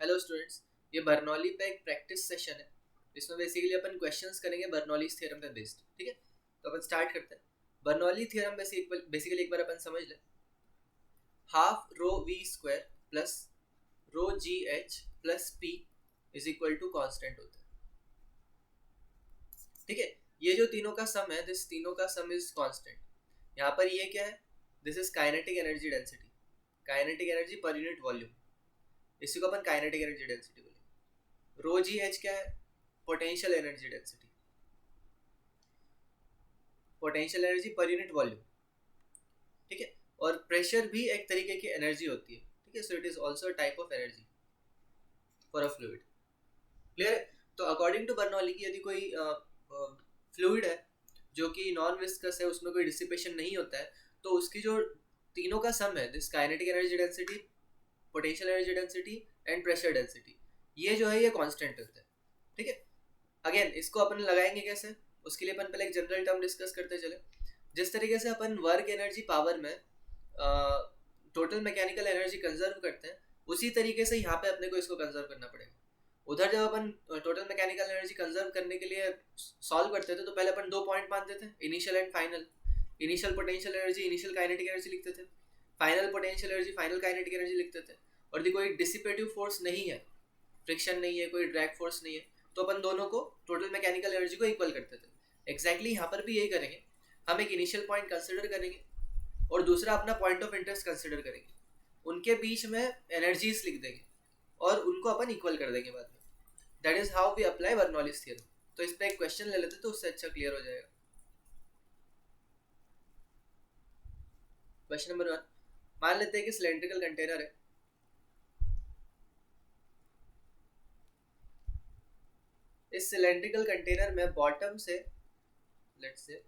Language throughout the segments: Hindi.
हेलो स्टूडेंट्स, ये बर्नौली पे एक प्रैक्टिस सेशन है जिसमें बेसिकली अपन क्वेश्चंस करेंगे बर्नौलीज थ्योरम पे बेस्ड। ठीक है, तो अपन स्टार्ट करते हैं। बर्नौली थ्योरम बेसिकली एक बार अपन समझ लें। Half rho v square plus rho g h plus p is equal to constant होता है। ठीक है, ये जो तीनों का सम है, दिस तीनों का सम इज कॉन्स्टेंट। यहाँ पर ये क्या है, this is kinetic energy density, kinetic energy per unit volume. इसी को अपन काइनेटिक एनर्जी डेंसिटी बोलेंगे। रो जी एच क्या है, potential energy density, potential energy per unit volume. ठीक है, और प्रेशर भी एक तरीके की एनर्जी होती है। ठीक है, so it is also type of energy for a fluid. Clear है? तो अकॉर्डिंग टू बर्नौली की यदि कोई फ्लूइड है जो कि नॉन विस्कस है, उसमें कोई डिसिपेशन नहीं होता है, तो उसकी जो तीनों का सम है, this kinetic energy density, potential energy density and pressure density, ये जो है ये कांस्टेंट होता है। ठीक है, अगेन इसको अपन लगाएंगे कैसे, उसके लिए अपन पहले एक जनरल टर्म डिस्कस करते चले। जिस तरीके से अपन वर्क एनर्जी पावर में टोटल मैकेनिकल एनर्जी कंजर्व करते हैं, उसी तरीके से यहाँ पे अपने को इसको कंजर्व करना पड़ेगा। उधर जब अपन टोटल मैकेनिकल एनर्जी कंजर्व करने के लिए सॉल्व करते थे तो पहले अपन 2 पॉइंट मानते थे, initial and final. Initial potential energy, initial kinetic energy लिखते थे, final potential energy, final kinetic energy लिखते थे। और यदि कोई डिसिपेटिव फोर्स नहीं है, फ्रिक्शन नहीं है, कोई ड्रैग फोर्स नहीं है, तो अपन दोनों को टोटल मैकेनिकल एनर्जी को इक्वल करते थे। एग्जैक्टली यहाँ पर भी यही करेंगे। हम एक इनिशियल पॉइंट कंसिडर करेंगे और दूसरा अपना पॉइंट ऑफ इंटरेस्ट कंसिडर करेंगे, उनके बीच में एनर्जीज लिख देंगे और उनको अपन इक्वल कर देंगे बाद में। That is how we apply Bernoulli's theorem. तो इस पर एक क्वेश्चन ले लेते तो उससे अच्छा क्लियर हो जाएगा। क्वेश्चन नंबर 1, मान लेते हैं कि सिलेंड्रिकल कंटेनर है। इस सिलेंड्रिकल कंटेनर में बॉटम से, लेट्स से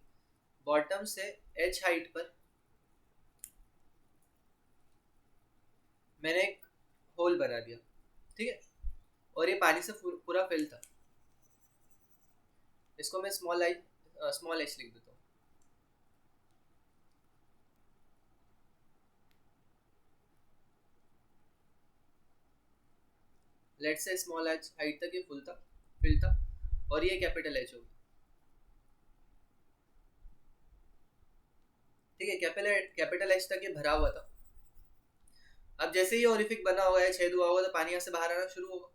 बॉटम से एच हाइट पर मैंने एक होल बना दिया। ठीक है, और ये पानी से पूरा फिल था। इसको मैं स्मॉल एच लिख देता हूँ। Let's say small H height तक ये फिल था और ये कैपिटल एच होगा। ठीक है, कैपिटल एच तक ये भरा हुआ था। अब जैसे ही ओरिफिक बना हुआ है, छेद हुआ होगा, तो पानी यहाँ से बाहर आना शुरू होगा।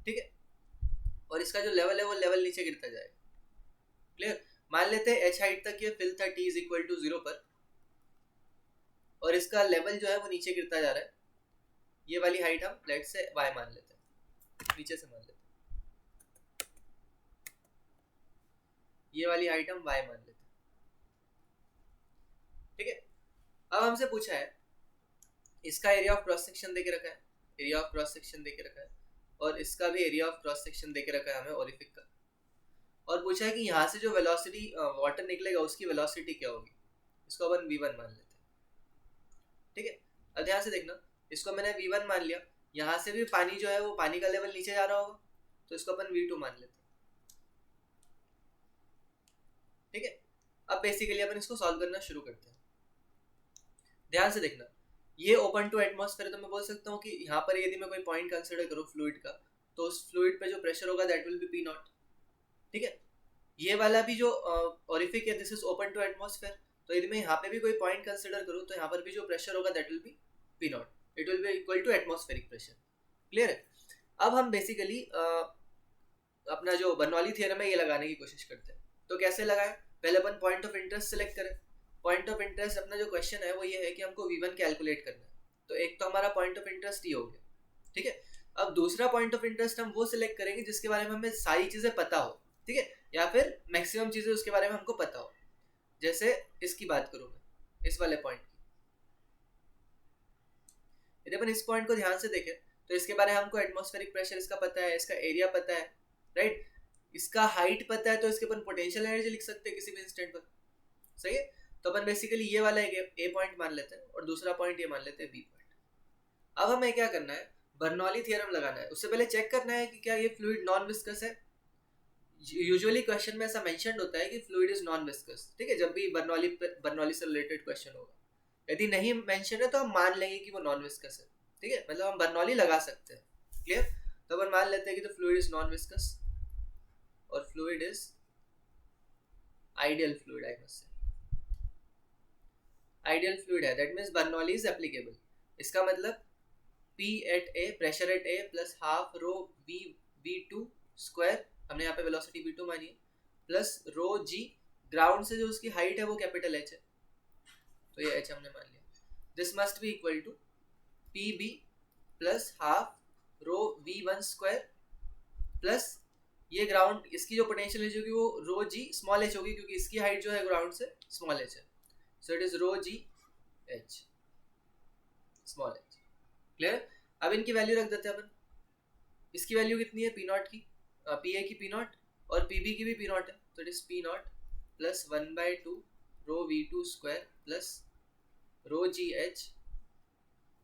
ठीक है, और इसका जो लेवल है वो लेवल नीचे गिरता जाएगा। क्लियर? मान लेते हैं एच हाइट तक ये फिल था टी इज इक्वल टू 0 पर, और इसका लेवल जो है वो नीचे गिरता जा रहा है। ये वाली हाइट हम लेट से y मान लेते हैं, नीचे से मान लेते हैं। ये वाली हाइट हम y मान लेते हैं। ठीक है, अब हमसे पूछा है इसका एरिया ऑफ क्रॉस सेक्शन देके रखा है, एरिया ऑफ क्रॉस सेक्शन देके रखा है, और इसका भी एरिया ऑफ क्रॉस सेक्शन देके रखा है हमें ओरिफिक का। और पूछा है कि यहाँ से जो वेलोसिटी वाटर निकलेगा उसकी वेलोसिटी क्या होगी। इसको अपन v1 मान लेते हैं। ठीक है, अब ध्यान से देखना, इसको मैंने v1 मान लिया। यहाँ से भी पानी जो है वो पानी का लेवल नीचे जा रहा होगा, तो इसको अपन v2 मान लेते हैं। ठीक है, अब बेसिकली अपन इसको सॉल्व करना शुरू करते हैं। ध्यान से देखना, ये ओपन टू एटमॉस्फेयर, तो मैं बोल सकता हूँ कि यहाँ पर यदि मैं कोई पॉइंट कंसिडर करूँ फ्लूइड का, तो उस फ्लूइड पे जो प्रेशर होगा that will be P nought. ठीक है, ये वाला भी जो ओरिफिक है, this is open to atmosphere, तो यदि मैं यहाँ पे भी कोई पॉइंट कंसिडर करूँ तो यहाँ पर भी जो प्रेशर होगा that will be P nought, it will be equal to atmospheric pressure. Clear है? अब हम बेसिकली अपना जो बर्नौली थ्योरम है ये लगाने की कोशिश करते हैं। तो कैसे लगाएं? पहले अपन पॉइंट ऑफ इंटरेस्ट सेलेक्ट करें। पॉइंट ऑफ इंटरेस्ट, अपना जो क्वेश्चन है वो ये है कि हमको v1 कैलकुलेट करना है, तो एक तो हमारा पॉइंट ऑफ इंटरेस्ट ये हो गया। ठीक है, अब दूसरा पॉइंट ऑफ इंटरेस्ट हम वो सिलेक्ट करेंगे जिसके बारे में हमें सारी चीजें पता हो। ठीक है, या फिर मैक्सिमम चीजें उसके बारे में हमको पता हो। जैसे इसकी बात करूं मैं, इस वाले पॉइंट की, यदि अपन इस पॉइंट को ध्यान से देखें तो इसके बारे में हमको एटमॉस्फेरिक प्रेशर इसका पता है, इसका एरिया पता है, राइट, इसका हाइट पता है, तो इसके अपन पोटेंशियल एनर्जी लिख सकते हैं किसी भी इंस्टेंट पर। सही है, तो अपन बेसिकली ये वाला ए पॉइंट मान लेते हैं और दूसरा पॉइंट ये मान लेते हैं बी पॉइंट। अब हमें क्या करना है, बर्नौली थ्योरम लगाना है। उससे पहले चेक करना है कि क्या ये फ्लूइड नॉन विस्कस है। यूजुअली क्वेश्चन में ऐसा मेंशन्ड होता है कि फ्लूइड इज नॉन विस्कस। ठीक है, जब भी बर्नौली से रिलेटेड क्वेश्चन होगा, यदि नहीं मेंशन है तो हम मान लेंगे कि वो नॉन विस्कस है। ठीक है, मतलब हम बर्नौली लगा सकते हैं। क्लियर? तो अपन मान लेते हैं कि the fluid is non viscous और fluid is ideal fluid, I must say ideal fluid है, that means Bernoulli is applicable. इसका मतलब P at A, pressure at A plus half rho V2 square, हमने यहाँ पे वेलोसिटी V2 मानी है, प्लस रो G, ग्राउंड से जो उसकी हाइट है वो कैपिटल H है, तो ये H हमने मान लिया। This must be equal to PB plus half rho V1 square plus ये ग्राउंड, इसकी जो पोटेंशियल एनर्जी होगी वो रो G स्मॉल h होगी, क्योंकि इसकी हाइट जो है ग्राउंड से स्मॉल h है, so it is rho G H small h। Clear? अब इनकी वैल्यू रख देते हैं अपन। इसकी वैल्यू कितनी है P नॉट की, PA की P नॉट और PB की भी P नॉट है, तो it is P nought plus 1/2 rho V2 square plus rho G H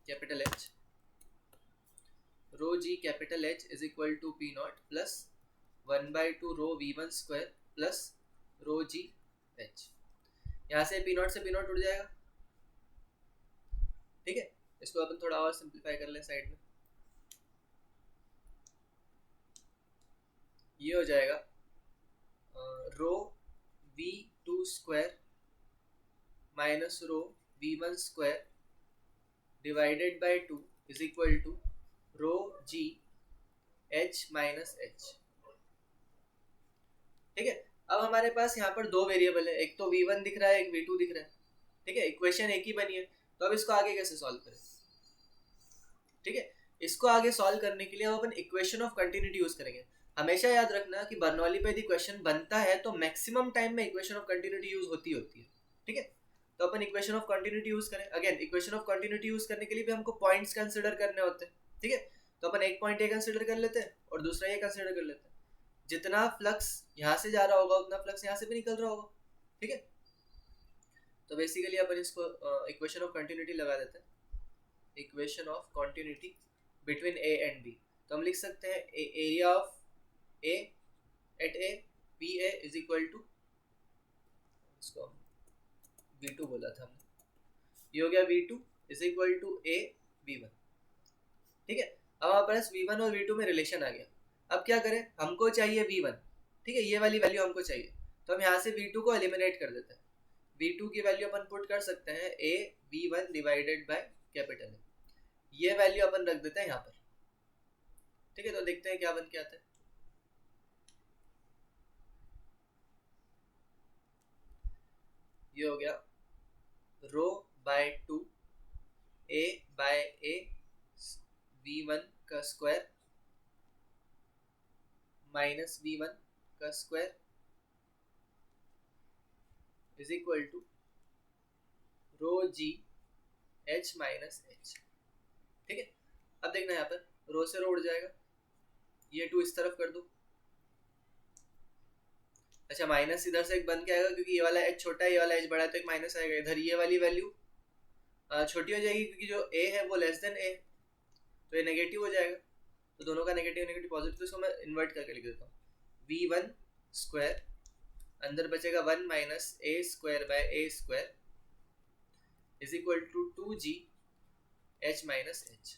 capital H, rho G capital H is equal to P nought plus 1/2 rho V1 square plus rho G H। यहाँ से P नॉट से P नॉट उड़ जाएगा, ठीक है। इसको अपन थोड़ा और सिंप्लीफाई कर लें साइड में, ये हो जाएगा rho V2 square minus rho V1 square divided by 2 is equal to rho G H minus H, ठीक है। अब हमारे पास यहाँ पर दो वेरिएबल है, एक तो V1 दिख रहा है, एक V2 दिख रहा है, ठीक है। इक्वेशन एक ही बनी है, तो अब इसको आगे कैसे सॉल्व करें, ठीक है। इसको आगे सॉल्व करने के लिए हम अपन इक्वेशन ऑफ कंटिन्यूटी यूज करेंगे। हमेशा याद रखना कि बर्नौली पे यदि क्वेश्चन बनता है तो मैक्सिमम टाइम में इक्वेशन ऑफ कंटिन्यूटी यूज होती है, ठीक है। तो अपन इक्वेशन ऑफ कंटिन्यूटी यूज करें। Again equation of continuity use करने के लिए भी हमको पॉइंट्स कंसिडर करने होते हैं, ठीक है। तो अपन एक पॉइंट ये कंसिडर कर लेते हैं और दूसरा ये कंसिडर कर लेते हैं। जितना फ्लक्स यहाँ से जा रहा होगा उतना फ्लक्स यहाँ से भी निकल रहा होगा, ठीक है। तो बेसिकली अपन इसको इक्वेशन ऑफ कंटिन्यूटी लगा देते हैं, equation of continuity between A and B। तो हम लिख सकते हैं area of A at A PA is equal to, इसको V2 बोला था हमने, ये हो गया V2 is equal to A V1, ठीक है। अब हमारे पास V1 और V2 में रिलेशन आ गया। अब क्या करें, हमको चाहिए V1, ठीक है, ये वाली वैल्यू हमको चाहिए, तो हम यहाँ से V2 को एलिमिनेट कर देते हैं। V2 की वैल्यू अपन पुट कर सकते हैं A V1 divided by capital A, ये वैल्यू अपन रख देते हैं यहाँ पर, ठीक है। तो देखते हैं क्या बन के आता है। ये हो गया rho by 2 A by A V1 का स्क्वायर माइनस V1 का square is equal to rho G H minus H, ठीक है। अब देखना यहाँ पर रो से रो उड़ जाएगा, ये 2 इस तरफ कर दो, अच्छा माइनस इधर से एक बन के आएगा क्योंकि ये वाला H छोटा है, ये वाला H बड़ा है, तो एक माइनस आएगा इधर। ये वाली वैल्यू छोटी हो जाएगी क्योंकि जो A है वो लेस देन A, तो ये नेगेटिव हो जाएगा, तो दोनों का नेगेटिव नेगेटिव पॉजिटिव, तो इसको मैं इन्वर्ट करके लिख देता हूँ। V1 स्क्वायर अंदर बचेगा 1 minus A square by A square is equal to 2G H minus H,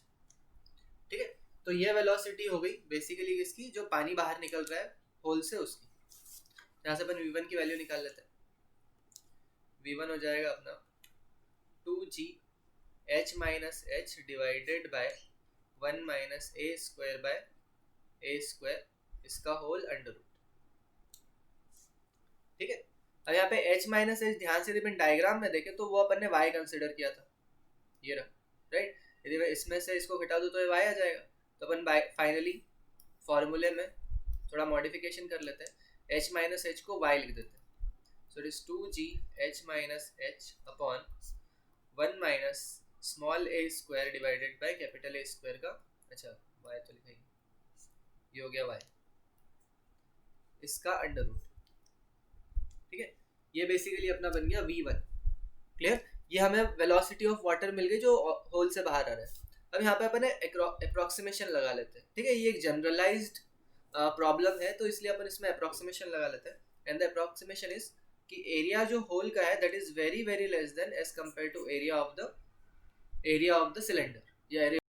ठीक है। तो ये वेलोसिटी हो गई बेसिकली किसकी, जो पानी बाहर निकल रहा है होल से उसकी। यहाँ से अपन V1 की वैल्यू निकाल लेते हैं। V1 हो जाएगा अपना 2G H minus H divided by 1 minus A square by A square, इसका होल अंडर रूट, ठीक है। अब यहाँ पे H माइनस H ध्यान से यदि डायग्राम में देखें तो वो अपन ने Y कंसिडर किया था, ये रहा, राइट। यदि मैं इसमें से इसको घटा दूँ तो ये Y आ जाएगा। तो अपन फाइनली फॉर्मूले में थोड़ा मॉडिफिकेशन कर लेते हैं, H माइनस H को Y लिख देते हैं, सो it is 2G H minus H upon 1 minus small a square divided by capital A square का, अच्छा y तो लिखा ही, ये हो गया y, इसका अंडर रूट, ठीक है। ये बेसिकली अपना बन गया V1, क्लियर। ये हमें वेलोसिटी ऑफ वाटर मिल गई जो होल से बाहर आ रहा है। अब यहाँ पे अपन अप्रोक्सीमेशन लगा लेते हैं, ठीक है। ये एक जनरलाइज्ड प्रॉब्लम है तो इसलिए अपन इसमें अप्रोक्सीमेशन लगा लेते हैं, एंड द अप्रोक्सीमेशन इज कि एरिया जो होल का है that is very very less than as compare to area of the cylinder या